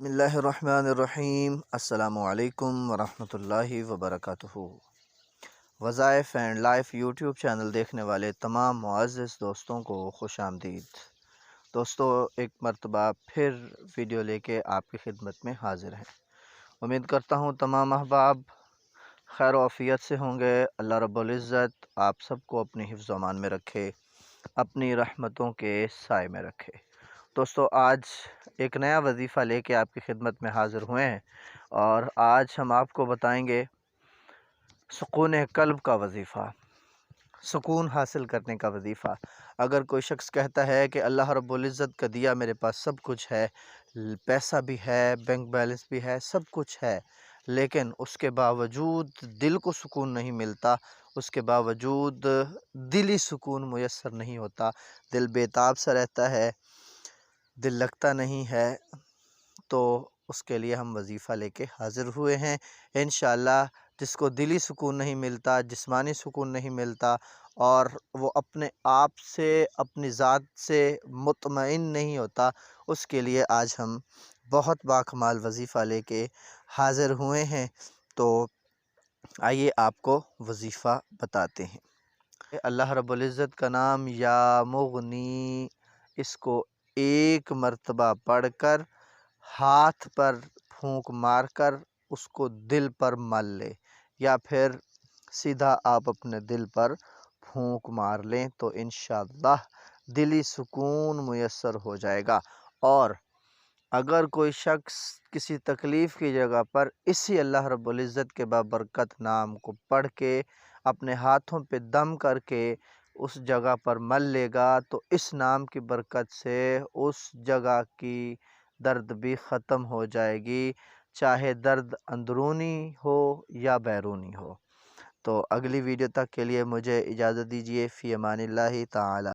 बिस्मिल्लाहिर्रहमानिर्रहीम। अस्सलामुअलैकुम वरहमतुल्लाहि वबरकातुहू। वज़ाइफ एंड लाइफ यूट्यूब चैनल देखने वाले तमाम मुअज़्ज़िज़ दोस्तों को खुश आमदीद। दोस्तों, एक मरतबा फिर वीडियो लेके आपकी खिदमत में हाज़िर हैं। उम्मीद करता हूँ तमाम अहबाब खैर आफ़ियत से होंगे। अल्लाह रब्बुल इज़्ज़त आप सबको अपनी हिफ्ज़ व अमान में रखे, अपनी रहमतों के साए में रखे। दोस्तों, आज एक नया वजीफ़ा लेके आपकी खिदमत में हाज़िर हुए हैं और आज हम आपको बताएंगे सुकून क़ल्ब का वजीफ़ा, सुकून हासिल करने का वजीफ़ा। अगर कोई शख्स कहता है कि अल्लाह रब्बुल इज़्ज़त का दिया मेरे पास सब कुछ है, पैसा भी है, बैंक बैलेंस भी है, सब कुछ है, लेकिन उसके बावजूद दिल को सुकून नहीं मिलता, उसके बावजूद दिली सुकून मुयस्सर नहीं होता, दिल बेताब सा रहता है, दिल लगता नहीं है, तो उसके लिए हम वजीफ़ा लेके हाज़िर हुए हैं। इंशाअल्लाह जिसको दिली सुकून नहीं मिलता, जिस्मानी सुकून नहीं मिलता और वो अपने आप से, अपनी ज़ात से मुतमईन नहीं होता, उसके लिए आज हम बहुत बाकमाल वजीफ़ा लेके हाज़िर हुए हैं। तो आइए आपको वजीफ़ा बताते हैं। अल्लाह रब्बुल इज़्ज़त का नाम या मुग़नी, इसको एक मरतबा पढ़कर हाथ पर फूंक मारकर उसको दिल पर मल ले, या फिर सीधा आप अपने दिल पर फूंक मार लें तो इंशाअल्लाह दिली सुकून मुयस्सर हो जाएगा। और अगर कोई शख्स किसी तकलीफ़ की जगह पर इसी अल्लाह रब्बुल इज़्ज़त के बाबरकत नाम को पढ़ के अपने हाथों पे दम करके उस जगह पर मल लेगा, तो इस नाम की बरकत से उस जगह की दर्द भी ख़त्म हो जाएगी, चाहे दर्द अंदरूनी हो या बैरूनी हो। तो अगली वीडियो तक के लिए मुझे इजाज़त दीजिए। फ़ी अमानिल्लाहि ताला।